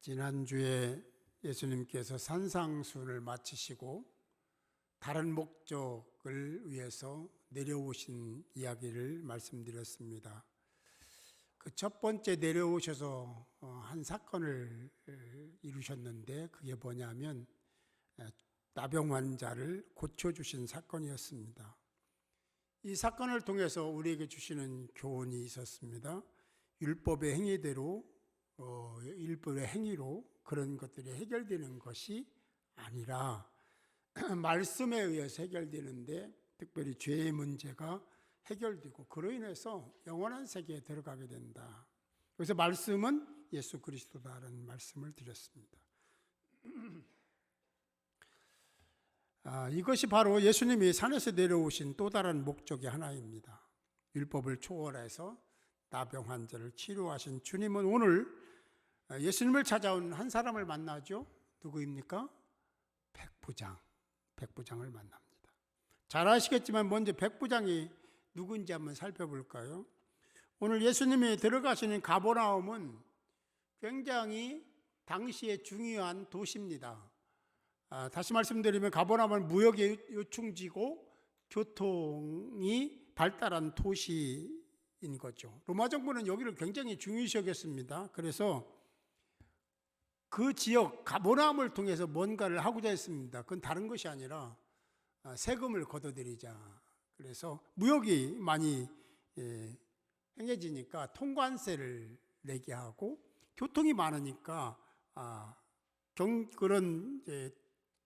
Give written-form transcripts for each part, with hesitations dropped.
지난주에 예수님께서 산상수훈을 마치시고 다른 목적을 위해서 내려오신 이야기를 말씀드렸습니다. 그 첫 번째 내려오셔서 한 사건을 이루셨는데 그게 뭐냐면 나병 환자를 고쳐주신 사건이었습니다. 이 사건을 통해서 우리에게 주시는 교훈이 있었습니다. 율법의 행위대로 율법의 행위로 그런 것들이 해결되는 것이 아니라 말씀에 의해서 해결되는데 특별히 죄의 문제가 해결되고 그로 인해서 영원한 세계에 들어가게 된다. 그래서 말씀은 예수 그리스도다라는 말씀을 드렸습니다. 이것이 바로 예수님이 산에서 내려오신 또 다른 목적의 하나입니다. 율법을 초월해서 나병 환자를 치료하신 주님은 오늘 예수님을 찾아온 한 사람을 만나죠. 누구입니까? 백부장을 만납니다. 잘 아시겠지만 먼저 백부장이 누군지 한번 살펴볼까요? 오늘 예수님이 들어가시는 가버나움은 굉장히 당시에 중요한 도시입니다. 다시 말씀드리면 가버나움은 무역의 요충지고 교통이 발달한 도시인 거죠. 로마 정부는 여기를 굉장히 중요시 여겼습니다. 그래서 그 지역 가버나움을 통해서 뭔가를 하고자 했습니다. 그건 다른 것이 아니라 세금을 걷어들이자. 그래서 무역이 많이 행해지니까 통관세를 내게 하고 교통이 많으니까 그런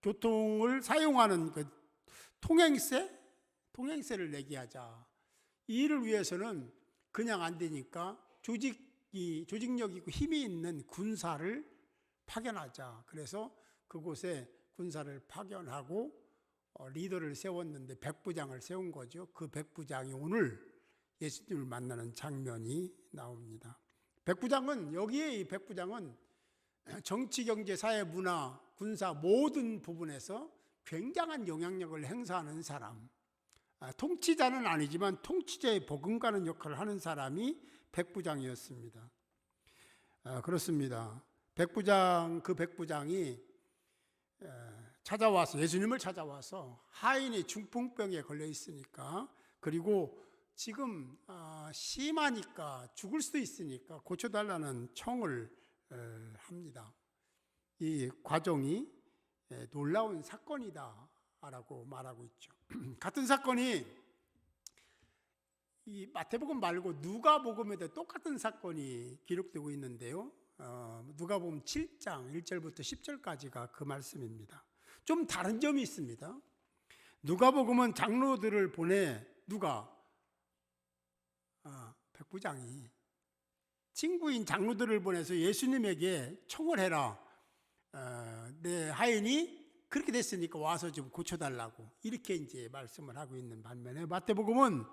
교통을 사용하는 그 통행세를 내게 하자. 이 일을 위해서는 그냥 안 되니까 조직력 있고 힘이 있는 군사를 파견하자. 그래서 그곳에 군사를 파견하고 리더를 세웠는데 백부장을 세운 거죠. 그 백부장이 오늘 예수님을 만나는 장면이 나옵니다. 이 백부장은 정치, 경제, 사회, 문화, 군사 모든 부분에서 굉장한 영향력을 행사하는 사람. 통치자는 아니지만 통치자의 버금가는 역할을 하는 사람이 백부장이었습니다. 그렇습니다. 그 백부장이 예수님을 찾아와서 하인이 중풍병에 걸려 있으니까, 그리고 지금 심하니까 죽을 수도 있으니까 고쳐달라는 청을 합니다. 이 과정이 놀라운 사건이다라고 말하고 있죠. 같은 사건이 이 마태복음 말고 누가복음에도 똑같은 사건이 기록되고 있는데요. 누가복음 7장 1절부터 10절까지가 그 말씀입니다. 좀 다른 점이 있습니다. 누가복음은 장로들을 보내 백부장이 친구인 장로들을 보내서 예수님에게 청을 해라. 내 하인이 그렇게 됐으니까 와서 좀 고쳐달라고 이렇게 이제 말씀을 하고 있는 반면에 마태복음은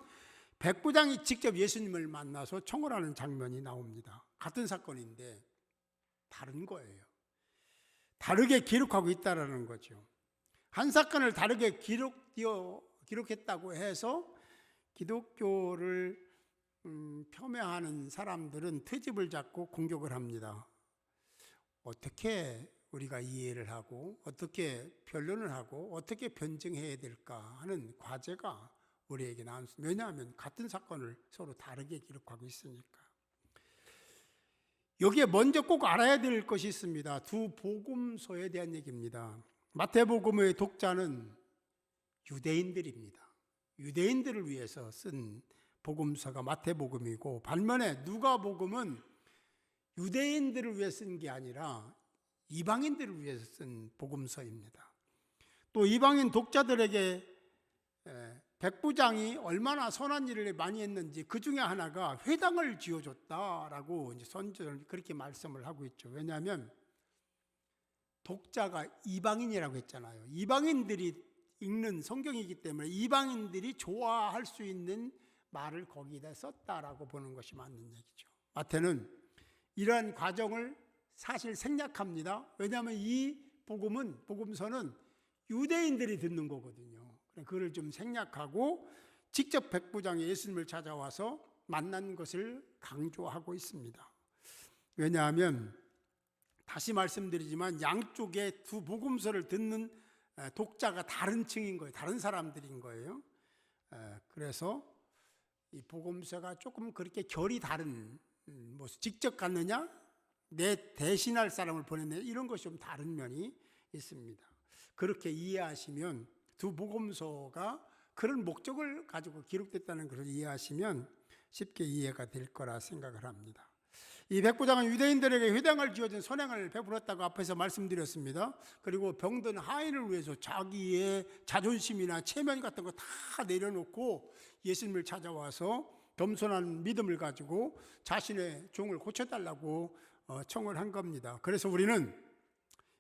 백부장이 직접 예수님을 만나서 청을 하는 장면이 나옵니다. 같은 사건인데 다른 거예요. 다르게 기록하고 있다는 거죠. 한 사건을 다르게 기록했다고 해서 기독교를 폄훼하는 사람들은 트집을 잡고 공격을 합니다. 어떻게 우리가 이해를 하고 어떻게 변론을 하고 어떻게 변증해야 될까 하는 과제가 우리에게 나왔습니다. 왜냐하면 같은 사건을 서로 다르게 기록하고 있으니까. 여기에 먼저 꼭 알아야 될 것이 있습니다. 두 복음서에 대한 얘기입니다. 마태복음의 독자는 유대인들입니다. 유대인들을 위해서 쓴 복음서가 마태복음이고, 반면에 누가복음은 유대인들을 위해 쓴 게 아니라 이방인들을 위해서 쓴 복음서입니다. 또 이방인 독자들에게 백부장이 얼마나 선한 일을 많이 했는지 그 중에 하나가 회당을 지어줬다라고 이제 선조는 그렇게 말씀을 하고 있죠. 왜냐하면 독자가 이방인이라고 했잖아요. 이방인들이 읽는 성경이기 때문에 이방인들이 좋아할 수 있는 말을 거기다 썼다라고 보는 것이 맞는 얘기죠. 마태는 이러한 과정을 사실 생략합니다. 왜냐하면 이 복음서는 유대인들이 듣는 거거든요. 그걸 좀 생략하고 직접 백부장이 예수님을 찾아와서 만난 것을 강조하고 있습니다. 왜냐하면 다시 말씀드리지만 양쪽에 두 복음서를 듣는 독자가 다른 층인 거예요. 다른 사람들인 거예요. 그래서 이 복음서가 조금 그렇게 결이 다른, 뭐 직접 갔느냐, 내 대신할 사람을 보냈느냐, 이런 것이 좀 다른 면이 있습니다. 그렇게 이해하시면, 두 복음서가 그런 목적을 가지고 기록됐다는 것을 이해하시면 쉽게 이해가 될 거라 생각을 합니다. 이 백부장은 유대인들에게 회당을 지어준 선행을 베풀었다고 앞에서 말씀드렸습니다. 그리고 병든 하인을 위해서 자기의 자존심이나 체면 같은 거 다 내려놓고 예수님을 찾아와서 겸손한 믿음을 가지고 자신의 종을 고쳐달라고 청을 한 겁니다. 그래서 우리는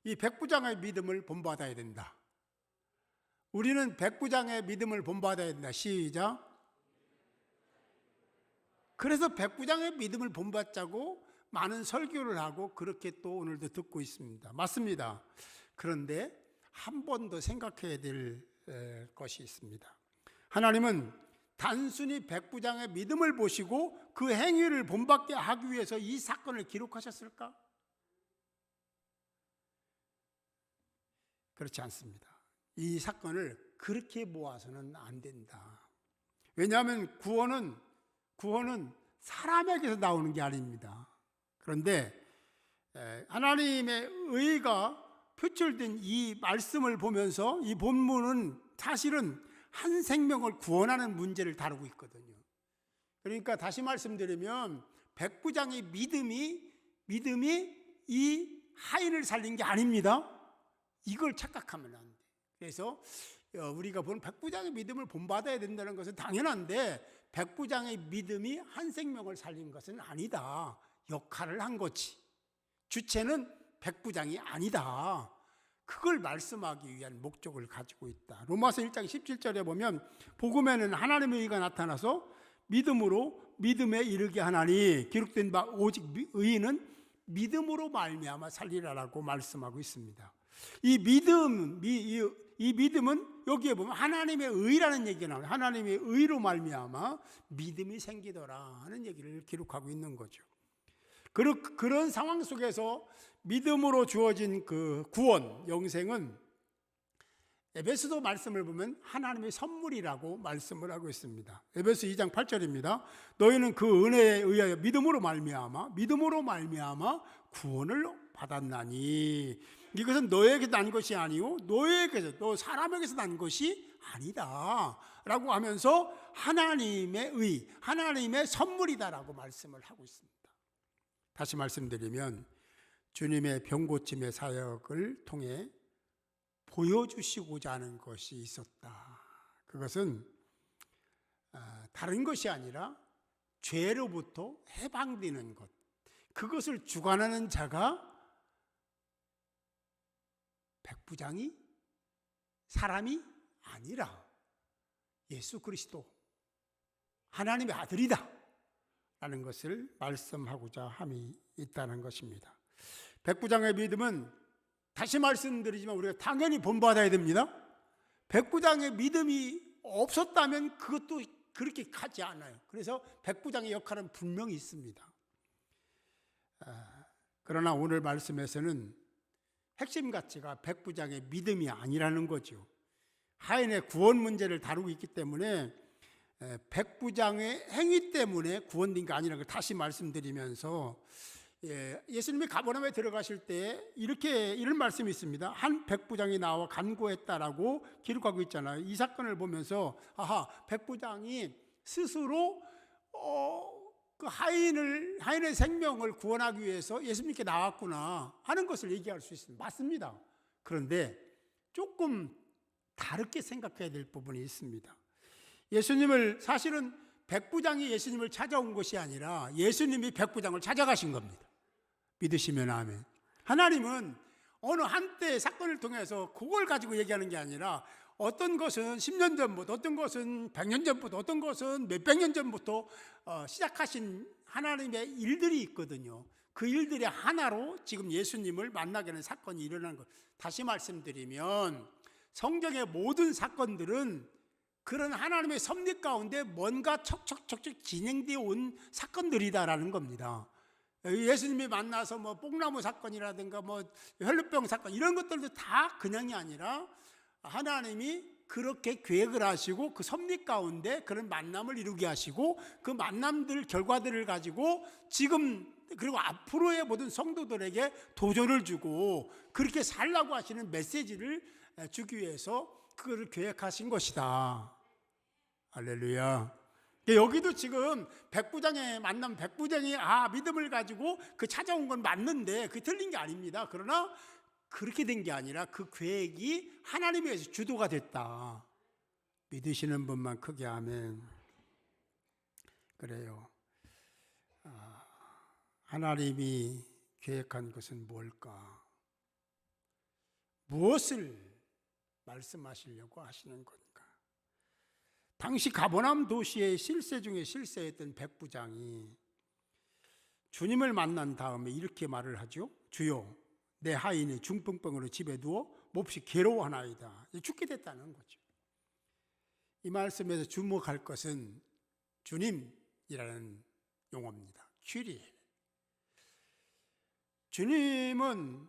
이 백부장의 믿음을 본받아야 된다. 우리는 백부장의 믿음을 본받아야 된다. 시작. 그래서 백부장의 믿음을 본받자고 많은 설교를 하고 그렇게 또 오늘도 듣고 있습니다. 맞습니다. 그런데 한 번 더 생각해야 될 것이 있습니다. 하나님은 단순히 백부장의 믿음을 보시고 그 행위를 본받게 하기 위해서 이 사건을 기록하셨을까? 그렇지 않습니다. 이 사건을 그렇게 모아서는 안 된다. 왜냐하면 구원은 사람에게서 나오는 게 아닙니다. 그런데 하나님의 의가 표출된 이 말씀을 보면서 이 본문은 사실은 한 생명을 구원하는 문제를 다루고 있거든요. 그러니까 다시 말씀드리면 백부장의 믿음이 이 하인을 살린 게 아닙니다. 이걸 착각하면 안 돼. 그래서 우리가 보는 백부장의 믿음을 본받아야 된다는 것은 당연한데 백부장의 믿음이 한 생명을 살린 것은 아니다. 역할을 한 거지. 주체는 백부장이 아니다. 그걸 말씀하기 위한 목적을 가지고 있다. 로마서 1장 17절에 보면 복음에는 하나님의 의가 나타나서 믿음으로 믿음에 이르게 하나니 기록된 바 오직 의인은 믿음으로 말미암아 살리라라고 말씀하고 있습니다. 이 믿음은 여기에 보면 하나님의 의라는 얘기가 나와요. 하나님의 의로 말미암아 믿음이 생기더라 하는 얘기를 기록하고 있는 거죠. 그런 상황 속에서 믿음으로 주어진 그 구원, 영생은 에베소서 말씀을 보면 하나님의 선물이라고 말씀을 하고 있습니다. 에베소 2장 8절입니다. 너희는 그 은혜에 의하여 믿음으로 말미암아 구원을 받았나니 이것은 너에게서 난 것이 아니요 너 사람에게서 난 것이 아니다 라고 하면서 하나님의 의, 하나님의 선물이다라고 말씀을 하고 있습니다. 다시 말씀드리면 주님의 병고침의 사역을 통해 보여주시고자 하는 것이 있었다. 그것은 다른 것이 아니라 죄로부터 해방되는 것, 그것을 주관하는 자가 백부장이 사람이 아니라 예수 그리스도 하나님의 아들이다 라는 것을 말씀하고자 함이 있다는 것입니다. 백부장의 믿음은 다시 말씀드리지만 우리가 당연히 본받아야 됩니다. 백부장의 믿음이 없었다면 그것도 그렇게 가지 않아요. 그래서 백부장의 역할은 분명히 있습니다. 그러나 오늘 말씀에서는 핵심 가치가 백부장의 믿음이 아니라는 거죠. 하인의 구원 문제를 다루고 있기 때문에 백부장의 행위 때문에 구원된 게 아니라는 걸 다시 말씀드리면서 예수님이 가버나움에 들어가실 때 이런 말씀이 있습니다. 한 백부장이 나와 간구했다라고 기록하고 있잖아요. 이 사건을 보면서 백부장이 스스로 그 하인의 생명을 구원하기 위해서 예수님께 나왔구나 하는 것을 얘기할 수 있습니다. 맞습니다. 그런데 조금 다르게 생각해야 될 부분이 있습니다. 사실은 백부장이 예수님을 찾아온 것이 아니라 예수님이 백부장을 찾아가신 겁니다. 믿으시면 아멘. 하나님은 어느 한때의 사건을 통해서 그걸 가지고 얘기하는 게 아니라 어떤 것은 10년 전부터, 어떤 것은 100년 전부터, 어떤 것은 몇백 년 전부터 시작하신 하나님의 일들이 있거든요. 그 일들의 하나로 지금 예수님을 만나게 하는 사건이 일어나는 것. 다시 말씀드리면 성경의 모든 사건들은 그런 하나님의 섭리 가운데 뭔가 척척척척 진행되어 온 사건들이다라는 겁니다. 예수님이 만나서 뭐 뽕나무 사건이라든가 뭐 혈루병 사건 이런 것들도 다 그냥이 아니라 하나님이 그렇게 계획을 하시고 그 섭리 가운데 그런 만남을 이루게 하시고 그 만남들 결과들을 가지고 지금 그리고 앞으로의 모든 성도들에게 도전을 주고 그렇게 살라고 하시는 메시지를 주기 위해서 그걸 계획하신 것이다. 할렐루야. 여기도 지금 백부장의 만남, 백부장이 믿음을 가지고 그 찾아온 건 맞는데 그게 틀린 게 아닙니다. 그러나 그렇게 된 게 아니라 그 계획이 하나님에 의해서 주도가 됐다. 믿으시는 분만 크게 아멘. 그래요. 하나님이 계획한 것은 뭘까? 무엇을 말씀하시려고 하시는 건가? 당시 가버나움 도시의 실세 중에 실세였던 백부장이 주님을 만난 다음에 이렇게 말을 하죠. 주여, 내 하인이 중풍병으로 집에 누워 몹시 괴로워하나이다. 죽게 됐다는 거죠. 이 말씀에서 주목할 것은 주님이라는 용어입니다. 큐리. 주님은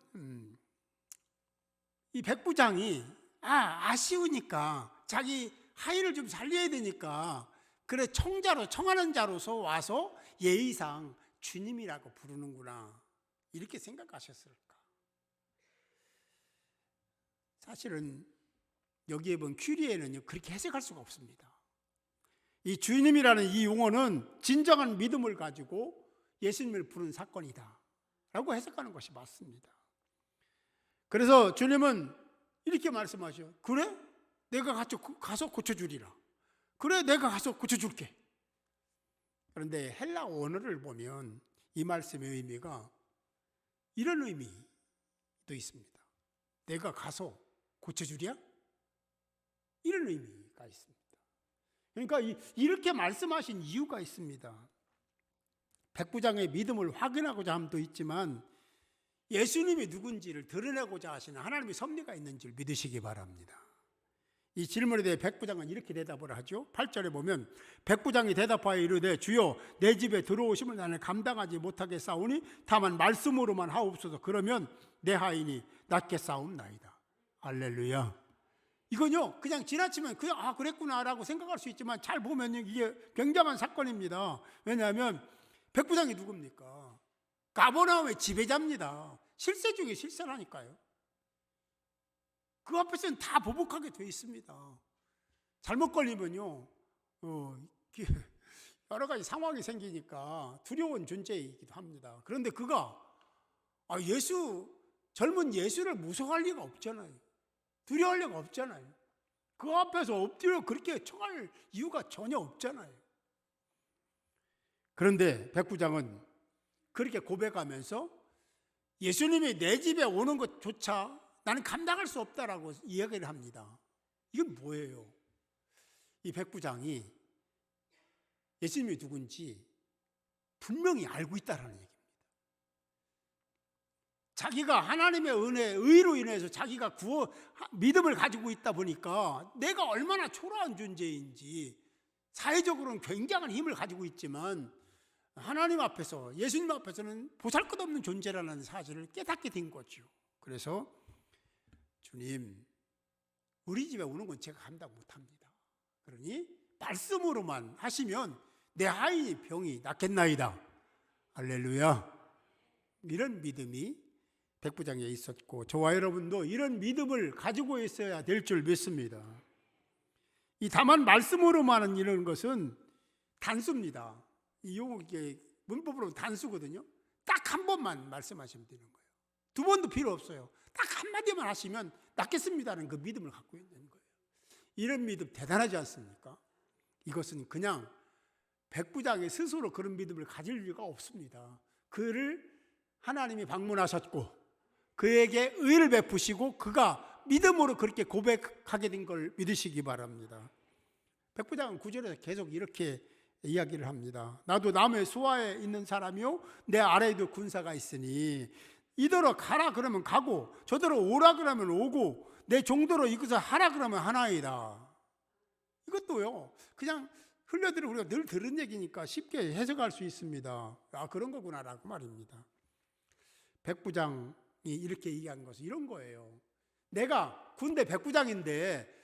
이 백부장이 아쉬우니까 자기 하인을 좀 살려야 되니까 그래 청하는 자로서 와서 예의상 주님이라고 부르는구나 이렇게 생각하셨을까? 사실은 여기에 본 큐리에는요 그렇게 해석할 수가 없습니다. 이 주님이라는 이 용어는 진정한 믿음을 가지고 예수님을 부른 사건이다 라고 해석하는 것이 맞습니다. 그래서 주님은 이렇게 말씀하셔요. 그래? 내가 가서 고쳐주리라. 그래, 내가 가서 고쳐줄게. 그런데 헬라 원어를 보면 이 말씀의 의미가 이런 의미도 있습니다. 내가 가서 고쳐주랴? 이런 의미가 있습니다. 그러니까 이렇게 말씀하신 이유가 있습니다. 백부장의 믿음을 확인하고자 함도 있지만 예수님이 누군지를 드러내고자 하시는 하나님의 섭리가 있는 줄 믿으시기 바랍니다. 이 질문에 대해 백부장은 이렇게 대답을 하죠. 8절에 보면 백부장이 대답하여 이르되 주여 내 집에 들어오심을 나는 감당하지 못하겠사오니 다만 말씀으로만 하옵소서. 그러면 내 하인이 낫게 싸움나이다. 할렐루야. 이건요 그냥 지나치면 그냥 그랬구나라고 생각할 수 있지만 잘 보면 이게 굉장한 사건입니다. 왜냐하면 백부장이 누굽니까? 가버나움의 지배자입니다. 실세 중에 실세라니까요. 그 앞에서는 다 보복하게 돼 있습니다. 잘못 걸리면요 여러 가지 상황이 생기니까 두려운 존재이기도 합니다. 그런데 그가 젊은 예수를 무서워할 리가 없잖아요. 두려워할 리가 없잖아요. 그 앞에서 엎드려 그렇게 청할 이유가 전혀 없잖아요. 그런데 백부장은 그렇게 고백하면서 예수님이 내 집에 오는 것조차 나는 감당할 수 없다라고 이야기를 합니다. 이건 뭐예요? 이 백부장이 예수님이 누군지 분명히 알고 있다라는 얘기입니다. 자기가 하나님의 은혜, 의로 인해서 자기가 믿음을 가지고 있다 보니까 내가 얼마나 초라한 존재인지 사회적으로는 굉장한 힘을 가지고 있지만 하나님 앞에서, 예수님 앞에서는 보잘것없는 존재라는 사실을 깨닫게 된 거죠. 그래서 주님, 우리 집에 오는 건 제가 감당 못합니다. 그러니 말씀으로만 하시면 내 하인이 병이 낫겠나이다. 할렐루야. 이런 믿음이 백부장에 있었고 저와 여러분도 이런 믿음을 가지고 있어야 될 줄 믿습니다. 이 다만 말씀으로만 하는 이런 것은 단수입니다. 이 용어의 문법으로 단수거든요. 딱 한 번만 말씀하시면 되는 거예요. 두 번도 필요 없어요. 딱 한마디만 하시면 낫겠습니다는 그 믿음을 갖고 있는 거예요. 이런 믿음 대단하지 않습니까? 이것은 그냥 백부장이 스스로 그런 믿음을 가질 이유가 없습니다. 그를 하나님이 방문하셨고 그에게 의를 베푸시고 그가 믿음으로 그렇게 고백하게 된 걸 믿으시기 바랍니다. 백부장은 9절에서 계속 이렇게 이야기를 합니다. 나도 남의 수하에 있는 사람이요 내 아래에도 군사가 있으니 이더러 가라 그러면 가고 저더러 오라 그러면 오고 내 종도로 이것을 하라 그러면 하나이다. 이것도요 그냥 흘려들어 우리가 늘 들은 얘기니까 쉽게 해석할 수 있습니다. 아, 그런 거구나라고 말입니다. 백부장이 이렇게 얘기한 것은 이런 거예요. 내가 군대 백부장인데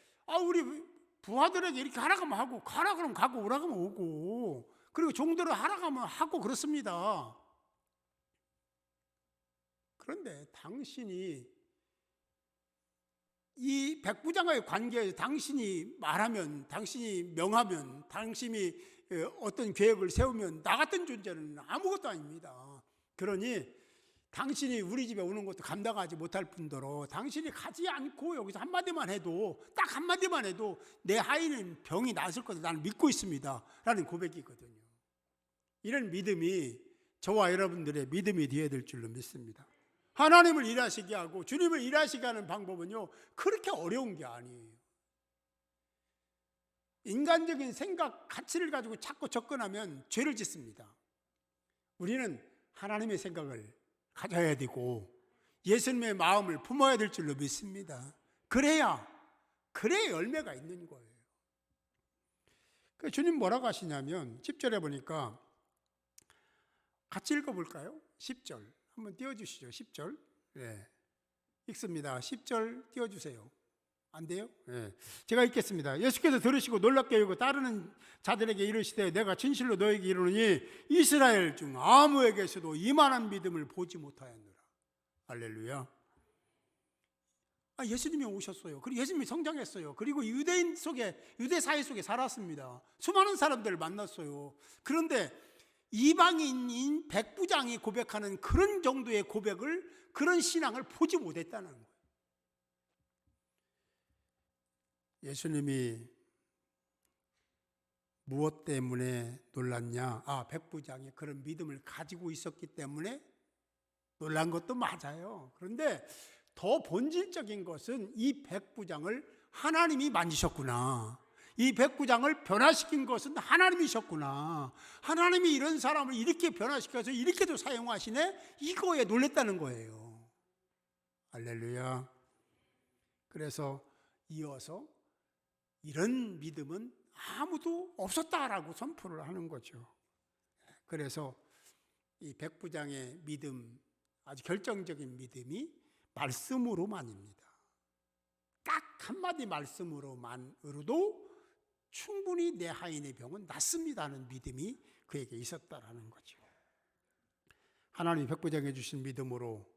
우리 부하들에게 이렇게 하라 그러면 하고, 가라 그러면 가고, 오라 그러면 오고, 그리고 종들을 하라 그러면 하고 그렇습니다. 그런데 당신이 이 백부장과의 관계에서 당신이 말하면, 당신이 명하면, 당신이 어떤 계획을 세우면 나 같은 존재는 아무것도 아닙니다. 그러니 당신이 우리 집에 오는 것도 감당하지 못할 뿐더러 당신이 가지 않고 여기서 한마디만 해도, 딱 한마디만 해도 내 하인은 병이 나았을 것을 나는 믿고 있습니다 라는 고백이거든요. 이런 믿음이 저와 여러분들의 믿음이 되어야 될 줄로 믿습니다. 하나님을 일하시게 하고 주님을 일하시게 하는 방법은요, 그렇게 어려운 게 아니에요. 인간적인 생각, 가치를 가지고 자꾸 접근하면 죄를 짓습니다. 우리는 하나님의 생각을 가져야 되고 예수님의 마음을 품어야 될 줄로 믿습니다. 그래야 열매가 있는 거예요. 주님 뭐라고 하시냐면 10절에 보니까 같이 읽어볼까요? 10절 한번 띄워주시죠. 10절. 네. 읽습니다. 10절 띄워주세요. 안 돼요? 네. 제가 읽겠습니다. 예수께서 들으시고 놀랍게 여기고 따르는 자들에게 이르시되 내가 진실로 너에게 이르노니 이스라엘 중 아무에게서도 이만한 믿음을 보지 못하였노라. 할렐루야. 예수님이 오셨어요. 그리고 예수님이 성장했어요. 그리고 유대 사회 속에 살았습니다. 수많은 사람들을 만났어요. 그런데 이방인인 백부장이 고백하는 그런 정도의 고백을, 그런 신앙을 보지 못했다는 거예요. 예수님이 무엇 때문에 놀랐냐? 백부장이 그런 믿음을 가지고 있었기 때문에 놀란 것도 맞아요. 그런데 더 본질적인 것은 이 백부장을 하나님이 만지셨구나. 이 백부장을 변화시킨 것은 하나님이셨구나. 하나님이 이런 사람을 이렇게 변화시켜서 이렇게도 사용하시네? 이거에 놀랬다는 거예요. 할렐루야. 그래서 이어서 이런 믿음은 아무도 없었다라고 선포를 하는 거죠. 그래서 이 백부장의 믿음, 아주 결정적인 믿음이 말씀으로만입니다. 딱 한마디 말씀으로만으로도 충분히 내 하인의 병은 낫습니다 하는 믿음이 그에게 있었다라는 거죠. 하나님이 백부장해 주신 믿음으로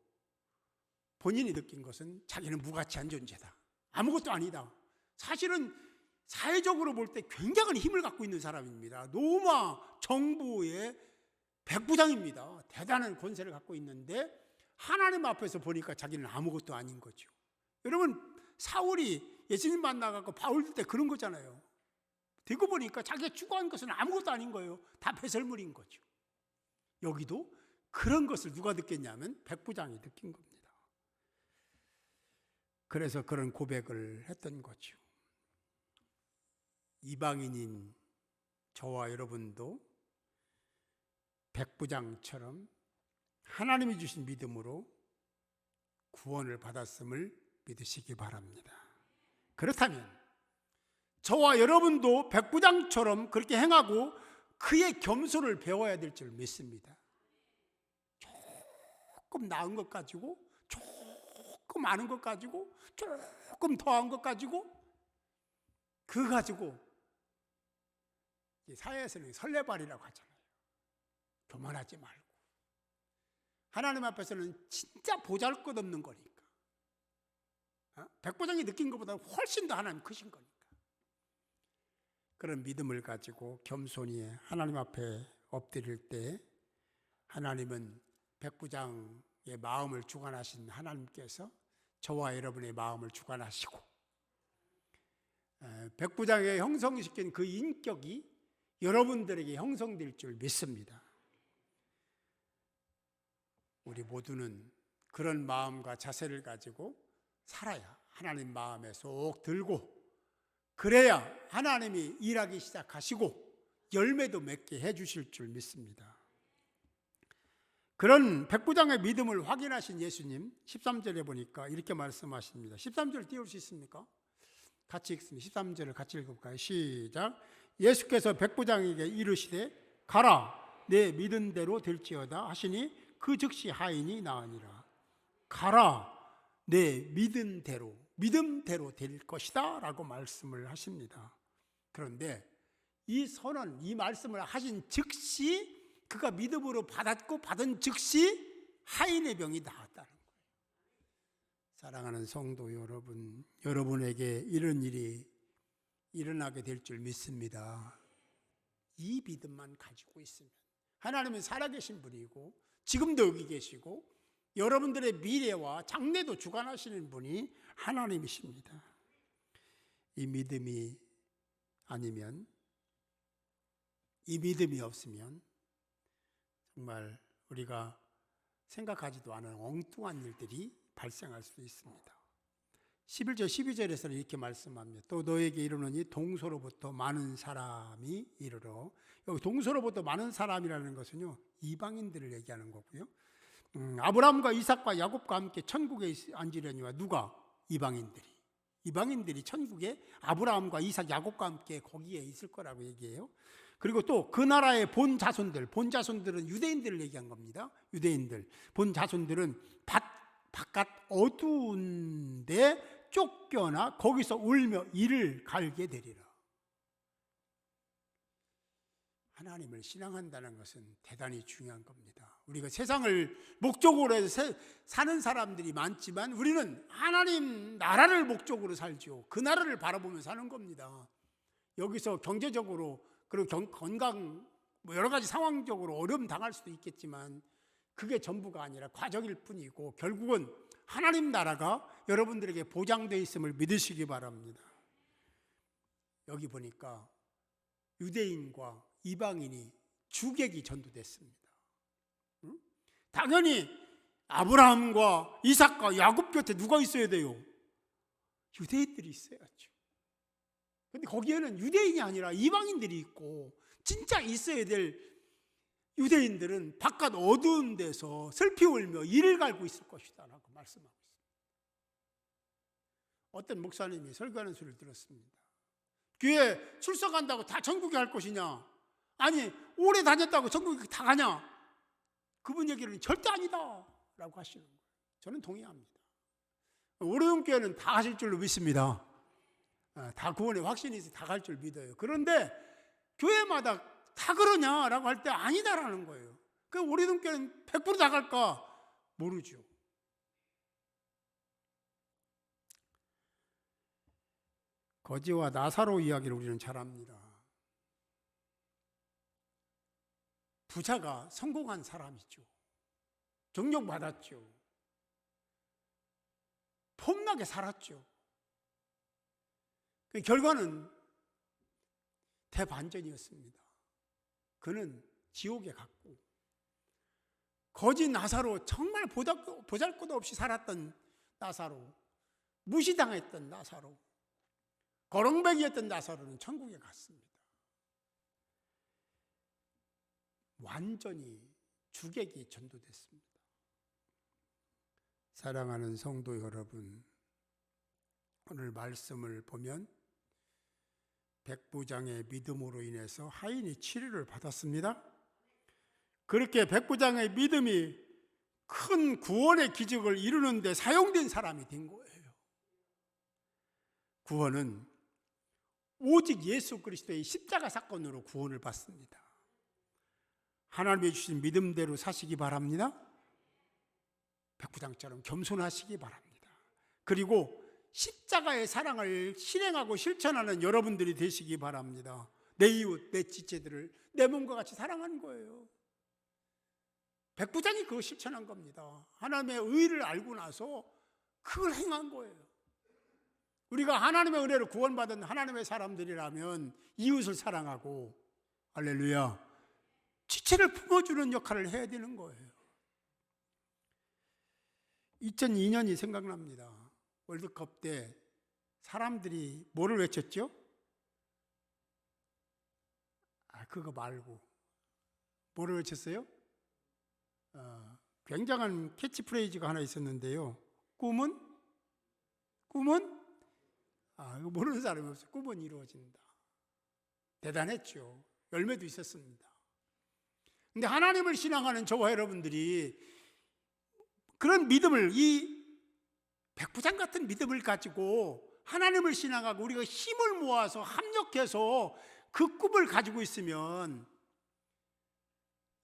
본인이 느낀 것은 자기는 무가치한 존재다, 아무것도 아니다. 사실은 사회적으로 볼 때 굉장한 힘을 갖고 있는 사람입니다. 로마 정부의 백부장입니다. 대단한 권세를 갖고 있는데 하나님 앞에서 보니까 자기는 아무것도 아닌 거죠. 여러분, 사울이 예수님 만나갖고 바울 때 그런 거잖아요. 되고 보니까 자기가 추구한 것은 아무것도 아닌 거예요. 다 배설물인 거죠. 여기도 그런 것을 누가 느꼈냐면 백부장이 느낀 겁니다. 그래서 그런 고백을 했던 거죠. 이방인인 저와 여러분도 백부장처럼 하나님이 주신 믿음으로 구원을 받았음을 믿으시기 바랍니다. 그렇다면 저와 여러분도 백부장처럼 그렇게 행하고 그의 겸손을 배워야 될 줄 믿습니다. 조금 나은 것 가지고, 조금 아는 것 가지고, 조금 더한 것 가지고, 그거 가지고 사회에서는 설레발이라고 하잖아요. 교만하지 말고 하나님 앞에서는 진짜 보잘것없는 거니까, 백부장이 느낀 것보다 훨씬 더 하나님 크신 거니까 그런 믿음을 가지고 겸손히 하나님 앞에 엎드릴 때 하나님은 백부장의 마음을 주관하신 하나님께서 저와 여러분의 마음을 주관하시고 백부장에 형성시킨 그 인격이 여러분들에게 형성될 줄 믿습니다. 우리 모두는 그런 마음과 자세를 가지고 살아야 하나님 마음에 쏙 들고, 그래야 하나님이 일하기 시작하시고 열매도 맺게 해주실 줄 믿습니다. 그런 백부장의 믿음을 확인하신 예수님 13절에 보니까 이렇게 말씀하십니다. 13절 띄울 수 있습니까? 같이 읽습니다. 13절을 같이 읽어볼까요? 시작. 예수께서 백부장에게 이르시되 가라 내 믿은 대로 될지어다 하시니 그 즉시 하인이 나으니라. 가라 내 믿음대로 될 것이다 라고 말씀을 하십니다. 그런데 이 선언, 이 말씀을 하신 즉시 그가 믿음으로 받았고 받은 즉시 하인의 병이 나았다는 거예요. 사랑하는 성도 여러분, 여러분에게 이런 일이 일어나게 될 줄 믿습니다. 이 믿음만 가지고 있으면 하나님은 살아계신 분이고 지금도 여기 계시고 여러분들의 미래와 장래도 주관하시는 분이 하나님이십니다. 이 믿음이 아니면, 이 믿음이 없으면 정말 우리가 생각하지도 않은 엉뚱한 일들이 발생할 수 있습니다. 11절 12절에서는 이렇게 말씀합니다. 또 너에게 이르노니 동서로부터 많은 사람이 이르러. 여기 동서로부터 많은 사람이라는 것은요, 이방인들을 얘기하는 거고요. 아브라함과 이삭과 야곱과 함께 천국에 앉으려니와 누가? 이방인들이 천국에 아브라함과 이삭, 야곱과 함께 거기에 있을 거라고 얘기해요. 그리고 또 그 나라의 본 자손들은 유대인들을 얘기한 겁니다. 유대인들, 본 자손들은 바깥 어두운데 쫓겨나 거기서 울며 이를 갈게 되리라. 하나님을 신앙한다는 것은 대단히 중요한 겁니다. 우리가 세상을 목적으로 해서 사는 사람들이 많지만 우리는 하나님 나라를 목적으로 살죠. 그 나라를 바라보며 사는 겁니다. 여기서 경제적으로 그리고 건강 여러 가지 상황적으로 어려움 당할 수도 있겠지만 그게 전부가 아니라 과정일 뿐이고 결국은 하나님 나라가 여러분들에게 보장되어 있음을 믿으시기 바랍니다. 여기 보니까 유대인과 이방인이 주객이 전도됐습니다. 당연히 아브라함과 이삭과 야곱 곁에 누가 있어야 돼요? 유대인들이 있어야죠. 그런데 거기에는 유대인이 아니라 이방인들이 있고 진짜 있어야 될 유대인들은 바깥 어두운 데서 슬피 울며 이를 갈고 있을 것이다 라고 말씀하고 있습니다. 어떤 목사님이 설교하는 소리를 들었습니다. 교회 출석한다고 다 천국에 갈 것이냐? 아니 오래 다녔다고 천국에 다 가냐? 그분 얘기는 절대 아니다 라고 하시는 거예요. 저는 동의합니다. 오래동교회는 다 가실 줄로 믿습니다. 다 구원의 확신이 있어 다 갈 줄 믿어요. 그런데 교회마다 다 그러냐라고 할 때 아니다라는 거예요. 그 오래동교회는 100% 다 갈까? 모르죠. 거지와 나사로 이야기를 우리는 잘 압니다. 부자가 성공한 사람이죠. 존경받았죠. 폼나게 살았죠. 그 결과는 대반전이었습니다. 그는 지옥에 갔고 거지 나사로, 정말 보잘것 없이 살았던 나사로, 무시당했던 나사로, 거렁뱅이였던 나사로는 천국에 갔습니다. 완전히 주객이 전도됐습니다. 사랑하는 성도 여러분, 오늘 말씀을 보면 백부장의 믿음으로 인해서 하인이 치료를 받았습니다. 그렇게 백부장의 믿음이 큰 구원의 기적을 이루는 데 사용된 사람이 된 거예요. 구원은 오직 예수 그리스도의 십자가 사건으로 구원을 받습니다. 하나님이 주신 믿음대로 사시기 바랍니다. 백부장처럼 겸손하시기 바랍니다. 그리고 십자가의 사랑을 실행하고 실천하는 여러분들이 되시기 바랍니다. 내 이웃, 내 지체들을 내 몸과 같이 사랑하는 거예요. 백부장이 그거 실천한 겁니다. 하나님의 의를 알고 나서 그걸 행한 거예요. 우리가 하나님의 은혜로 구원받은 하나님의 사람들이라면 이웃을 사랑하고, 할렐루야, 지체를 품어주는 역할을 해야 되는 거예요. 2002년이 생각납니다. 월드컵 때 사람들이 뭐를 외쳤죠? 그거 말고 뭐를 외쳤어요? 굉장한 캐치프레이즈가 하나 있었는데요. 꿈은? 이거 모르는 사람이 없어요. 꿈은 이루어진다. 대단했죠. 열매도 있었습니다. 근데 하나님을 신앙하는 저와 여러분들이 그런 믿음을, 이 백부장 같은 믿음을 가지고 하나님을 신앙하고 우리가 힘을 모아서 합력해서 그 꿈을 가지고 있으면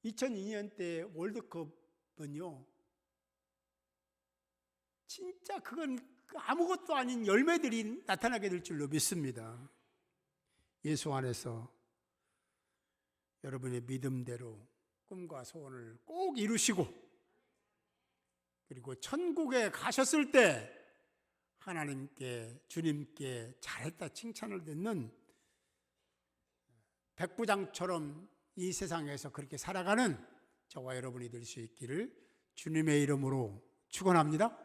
2002년 때 월드컵은요, 진짜 그건 아무것도 아닌 열매들이 나타나게 될 줄로 믿습니다. 예수 안에서 여러분의 믿음대로 꿈과 소원을 꼭 이루시고, 그리고 천국에 가셨을 때 하나님께, 주님께 잘했다 칭찬을 듣는 백부장처럼 이 세상에서 그렇게 살아가는 저와 여러분이 될 수 있기를 주님의 이름으로 축원합니다.